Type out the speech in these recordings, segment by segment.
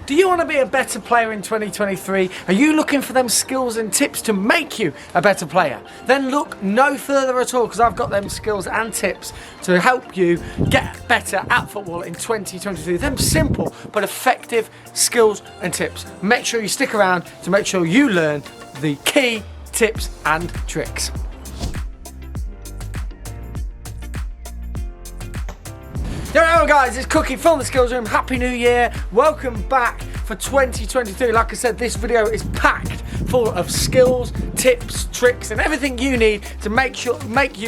Do you want to be a better player in 2023? Are you looking for them skills and tips to make you a better player? Then look no further at all, because I've got them skills and tips to help you get better at football in 2023. Them simple but effective skills and tips. Make sure you stick around to make sure you learn the key tips and tricks. Hello guys, it's Cookie from the Skills Room. Happy New Year. Welcome back for 2023. Like I said, this video is packed full of skills, tips, tricks and everything you need to make you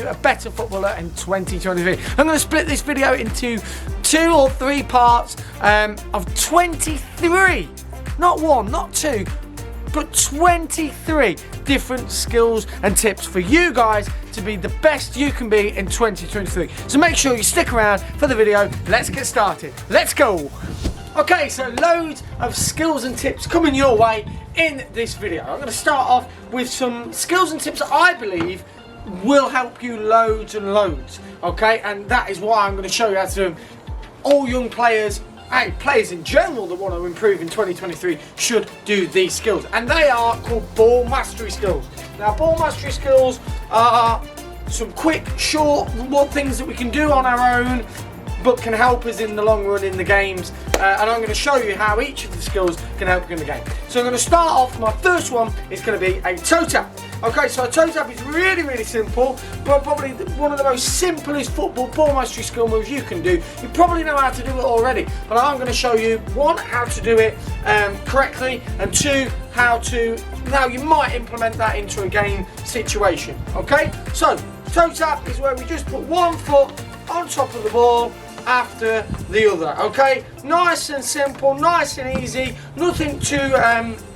a better footballer in 2023. I'm going to split this video into 2 or 3 parts of 23. Not 1, not 2, but 23 different skills and tips for you guys to be the best you can be in 2023. So make sure you stick around for the video. Let's get started. Let's go. Okay, so loads of skills and tips coming your way in this video. I'm going to start off with some skills and tips that I believe will help you loads and loads. Okay, and that is why I'm going to show you how to do them. All young players, players in general that want to improve in 2023 should do these skills, and they are called ball mastery skills. Now, ball mastery skills are some quick, short things that we can do on our own, but can help us in the long run in the games. And I'm going to show you how each of the skills can help you in the game. So I'm going to start off. My first one is going to be a toe tap. Okay, so a toe tap is really simple, but probably one of the most simplest football ball mastery skill moves you can do. You probably know how to do it already, but I'm going to show you 1, how to do it correctly, and 2, how to, now you might implement that into a game situation. Okay, so toe tap is where we just put one foot on top of the ball after the other. Okay, nice and simple, nice and easy, nothing too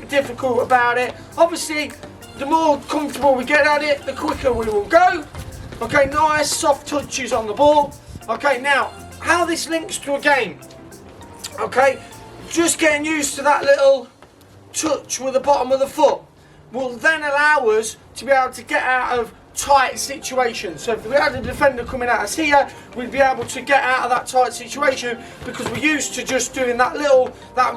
difficult about it. Obviously, the more comfortable we get at it, the quicker we will go. Okay, nice soft touches on the ball. Okay, now how this links to a game. Okay, just getting used to that little touch with the bottom of the foot will then allow us to be able to get out of tight situations. So if we had a defender coming at us here, we'd be able to get out of that tight situation because we're used to just doing that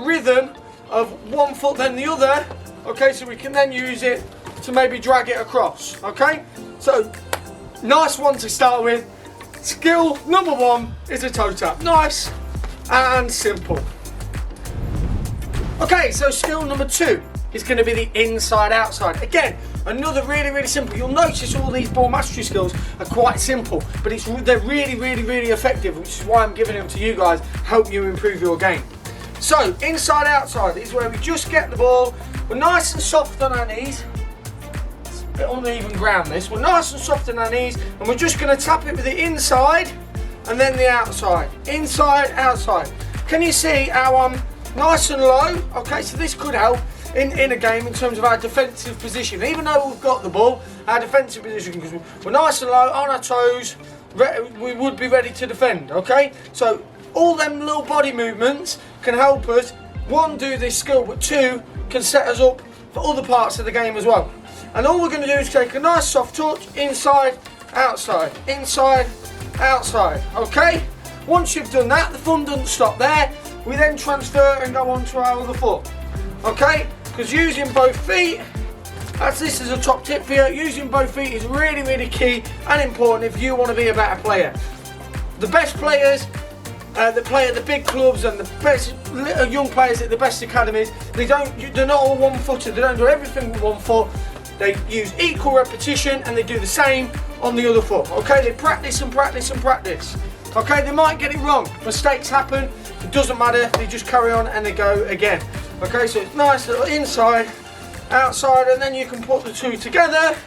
rhythm of one foot then the other. Okay, so we can then use it to maybe drag it across. Okay, so nice one to start with. Skill number 1 is a toe tap. Nice and simple. Okay, so skill number 2 is going to be the inside outside. Again, another really simple. You'll notice all these ball mastery skills are quite simple, but they're really effective, which is why I'm giving them to you guys, help you improve your game. So inside outside is where we just get the ball, we're nice and soft on our knees. A bit uneven ground this. We're nice and soft on our knees, and we're just going to tap it with the inside and then the outside. Inside, outside. Can you see how I'm nice and low? Okay, so this could help in a game in terms of our defensive position. Even though we've got the ball, our defensive position, because we're nice and low on our toes, we would be ready to defend. Okay, so all them little body movements can help us, 1, do this skill, but 2, can set us up for other parts of the game as well. And all we're going to do is take a nice soft touch, inside, outside, inside, outside. Okay, once you've done that, the fun doesn't stop there. We then transfer and go on to our other foot. Okay, because using both feet, this is a top tip for you, using both feet is really key and important if you want to be a better player. The best players that play at the big clubs and the best young players at the best academies, they're not all one-footed. They don't do everything with one foot. They use equal repetition and they do the same on the other foot. Okay, they practice and practice and practice. Okay, they might get it wrong. Mistakes happen. It doesn't matter. They just carry on and they go again. Okay, so it's nice little inside, outside, and then you can put the 2 together.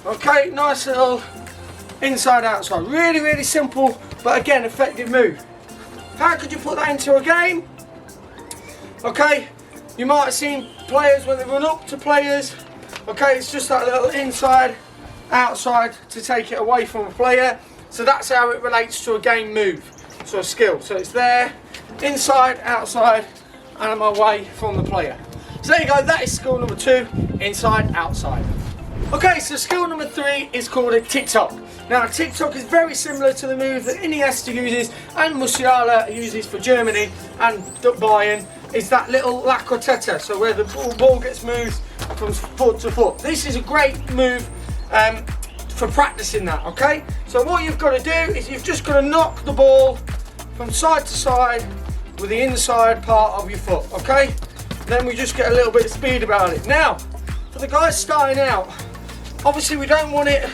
Okay, nice little inside, outside. Really simple, but again, effective move. How could you put that into a game? Okay, you might have seen players when they run up to players. Okay, it's just that little inside, outside to take it away from a player. So that's how it relates to a game move, so a skill. So it's there, inside, outside, and I'm away from the player. So there you go, that is skill number 2, inside, outside. Okay, so skill number 3 is called a Tic Tok. Now, Tic Tok is very similar to the move that Iniesta uses and Musiala uses for Germany and Bayern is that little la cortetta, so where the ball gets moved from foot to foot. This is a great move for practicing that, okay? So what you've got to do is you've just got to knock the ball from side to side with the inside part of your foot, okay? Then we just get a little bit of speed about it. Now, for the guys starting out, obviously we don't want it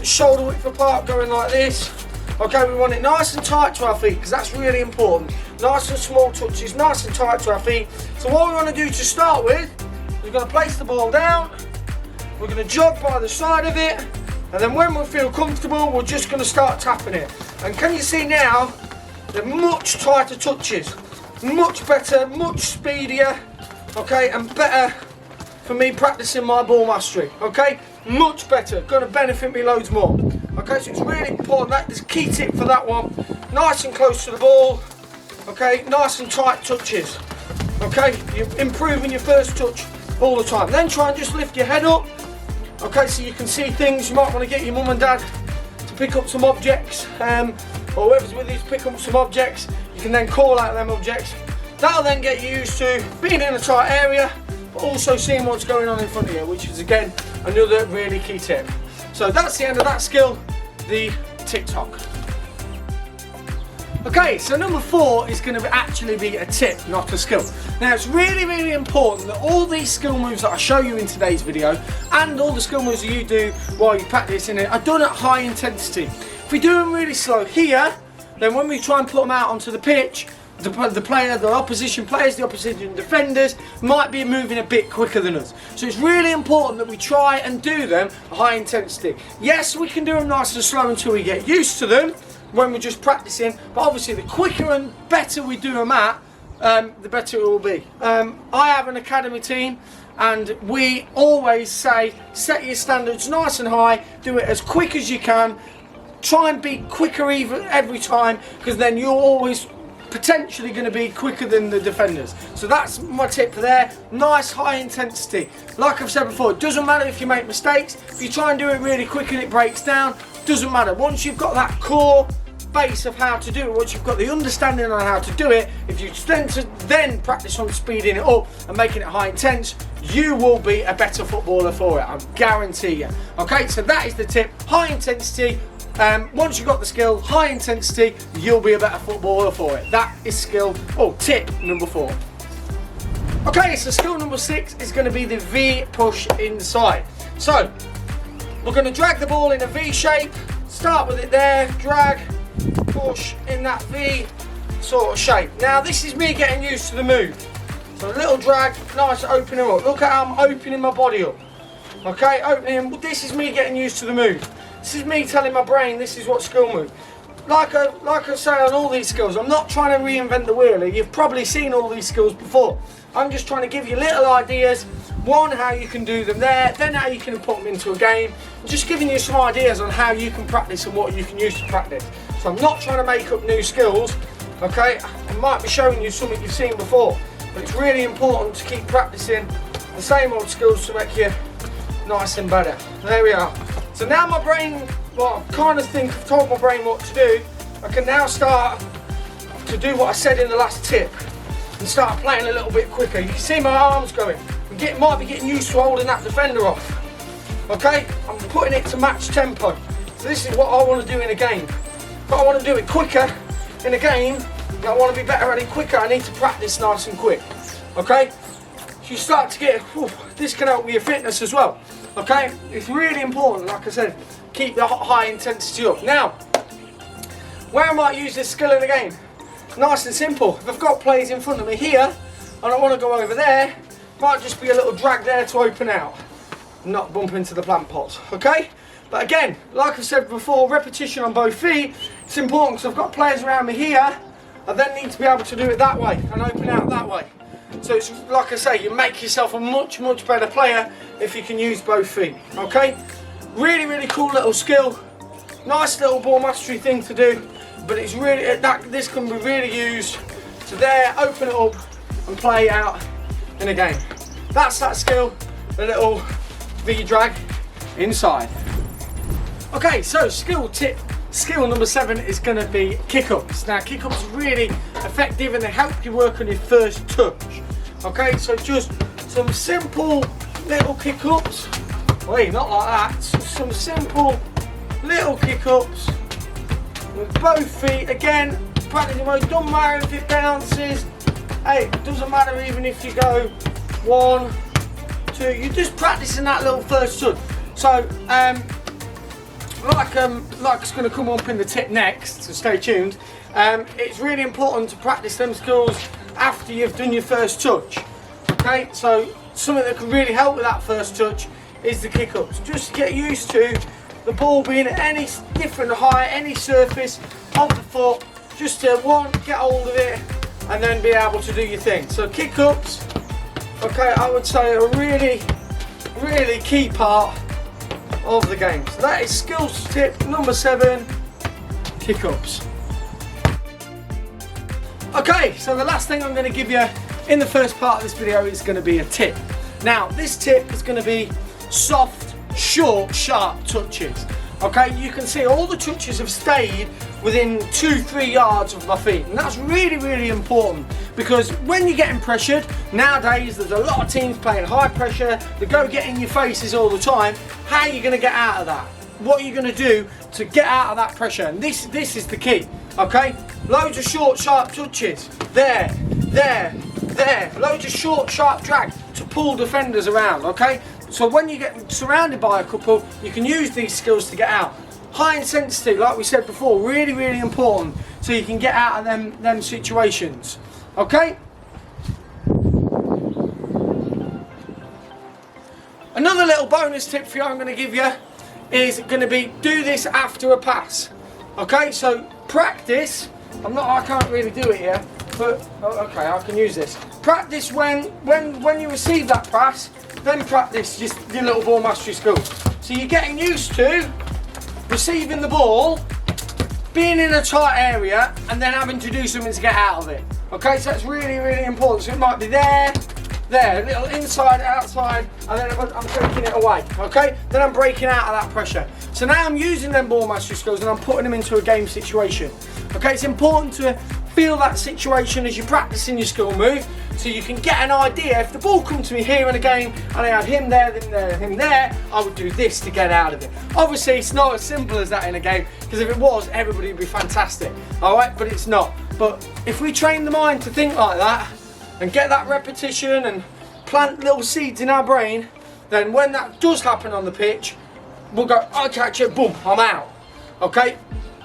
shoulder width apart going like this. Okay, we want it nice and tight to our feet because that's really important. Nice and small touches, nice and tight to our feet. So what we want to do to start with, we're going to place the ball down, we're going to jog by the side of it, and then when we feel comfortable, we're just going to start tapping it. And can you see now, they're much tighter touches, much better, much speedier, okay, and better for me practicing my ball mastery, okay? Much better, going to benefit me loads more. Okay, so it's really important, that's a key tip for that one. Nice and close to the ball, okay, nice and tight touches. Okay, you're improving your first touch all the time. Then try and just lift your head up, okay, so you can see things. You might want to get your mum and dad to pick up some objects, or whoever's with you to pick up some objects. You can then call out them objects. That'll then get you used to being in a tight area, but also seeing what's going on in front of you, which is again another really key tip. So that's the end of that skill, the Tic Tok. Okay, so number 4 is going to actually be a tip, not a skill. Now it's really, really important that all these skill moves that I show you in today's video and all the skill moves that you do while you practice in it are done at high intensity. If we do them really slow here, then when we try and put them out onto the pitch, the opposition players, the opposition defenders might be moving a bit quicker than us. So it's really important that we try and do them at high intensity. Yes, we can do them nice and slow until we get used to them when we're just practicing, but obviously the quicker and better we do them at, the better it will be. I have an academy team and we always say set your standards nice and high, do it as quick as you can, try and be quicker every time, because then you're always potentially going to be quicker than the defenders. So that's my tip there. Nice high intensity. Like I've said before, it doesn't matter if you make mistakes. If you try and do it really quick and it breaks down, doesn't matter. Once you've got that core base of how to do it, once you've got the understanding on how to do it, if you then practice on speeding it up and making it high intense, you will be a better footballer for it, I guarantee you. Okay, so that is the tip, high intensity. Once you've got the skill, high intensity, you'll be a better footballer for it. That is tip number 4. Okay, so skill number 6 is going to be the V push inside. So, we're going to drag the ball in a V shape, start with it there, drag, push in that V sort of shape. Now this is me getting used to the move. So a little drag, nice opening up. Look at how I'm opening my body up. Okay, opening, this is me getting used to the move. This is me telling my brain this is what skill move. Like I say on all these skills, I'm not trying to reinvent the wheel. You've probably seen all these skills before. I'm just trying to give you little ideas. One, how you can do them there, then how you can put them into a game. I'm just giving you some ideas on how you can practice and what you can use to practice. So I'm not trying to make up new skills, okay? I might be showing you something you've seen before, but it's really important to keep practicing the same old skills to make you nice and better. There we are. So now my brain, well, I kind of think I've told my brain what to do. I can now start to do what I said in the last tip and start playing a little bit quicker. You can see my arms going. Might be getting used to holding that defender off. Okay, I'm putting it to match tempo. So this is what I want to do in a game. If I want to do it quicker in a game, I want to be better at it quicker, I need to practice nice and quick. Okay, so you start to get, this can help with your fitness as well. Okay, it's really important, like I said, keep the high intensity up. Now, where I might use this skill in a game, nice and simple. If I've got players in front of me here and I want to go over there, might just be a little drag there to open out, not bump into the plant pots, okay? But again, like I said before, repetition on both feet, it's important because I've got players around me here, I then need to be able to do it that way and open out that way. So it's like I say, you make yourself a much, much better player if you can use both feet, okay? Really, really cool little skill, nice little ball mastery thing to do, but it's really, this can be really used to there, open it up and play out in a game. That's that skill, the little V drag inside. Okay, so skill number 7 is going to be kick-ups. Now kick-ups is really effective and they help you work on your first touch. Okay, so just some simple little kick-ups. Wait, not like that. Some simple little kick-ups with both feet. Again, practice your most, don't matter if it bounces. Hey, it doesn't matter even if you go 1, 2, you're just practicing that little first touch. So, like it's going to come up in the tip next, so stay tuned. It's really important to practice them skills after you've done your first touch. Okay, so something that can really help with that first touch is the kick-ups. Just get used to the ball being at any different height, any surface of the foot, just to get hold of it and then be able to do your thing. So kick-ups, okay, I would say a really, really key part of the game. So that is skills tip number 7, kick-ups. Okay, so the last thing I'm going to give you in the first part of this video is going to be a tip. Now, this tip is going to be soft, short, sharp touches. Okay, you can see all the touches have stayed within 2-3 yards of my feet, and that's really, really important, because when you're getting pressured nowadays, there's a lot of teams playing high pressure, they go get in your faces all the time. How are you going to get out of that? What are you going to do to get out of that pressure? And this is the key. Okay, loads of short, sharp touches. There, loads of short, sharp drag to pull defenders around. Okay, so when you get surrounded by a couple, you can use these skills to get out. High intensity, like we said before, really, really important, so you can get out of them situations. Okay. Another little bonus tip for you I'm going to give you is going to be do this after a pass. Okay, so practice. I can't really do it here, but okay, I can use this. Practice when you receive that pass, then practice just your little ball mastery skill. So you're getting used to receiving the ball, being in a tight area, and then having to do something to get out of it. Okay, so that's really, really important. So it might be there, a little inside, outside, and then I'm taking it away. Okay, then I'm breaking out of that pressure. So now I'm using them ball mastery skills and I'm putting them into a game situation. Okay, it's important to feel that situation as you're practicing your skill move, so you can get an idea. If the ball comes to me here in a game and I had him there, him there, I would do this to get out of it. Obviously, it's not as simple as that in a game, because if it was, everybody would be fantastic. All right, but it's not. But if we train the mind to think like that and get that repetition and plant little seeds in our brain, then when that does happen on the pitch, we'll go, I catch it, boom, I'm out. Okay?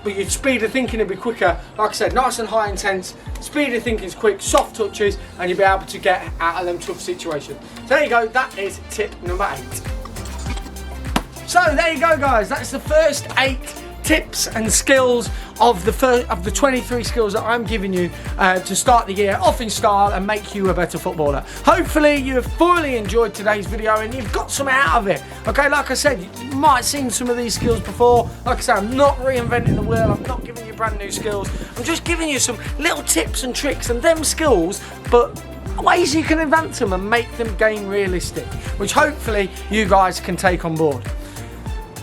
But your speed of thinking will be quicker. Like I said, nice and high intense. Speed of thinking is quick, soft touches, and you'll be able to get out of them tough situations. So there you go, that is tip number 8. So there you go, guys, that's the first 8 tips and skills of the 23 skills that I'm giving you to start the year off in style and make you a better footballer. Hopefully you have thoroughly enjoyed today's video and you've got some out of it. Okay, like I said, you might have seen some of these skills before. Like I said, I'm not reinventing the wheel, I'm not giving you brand new skills, I'm just giving you some little tips and tricks and them skills, but ways you can advance them and make them game realistic, which hopefully you guys can take on board.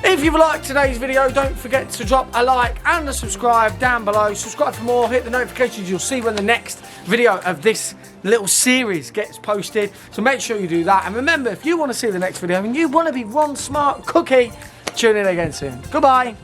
If you've liked today's video, don't forget to drop a like and a subscribe down below. Subscribe for more, hit the notifications, you'll see when the next video of this little series gets posted. So make sure you do that. And remember, if you want to see the next video and you want to be one smart cookie, tune in again soon. Goodbye.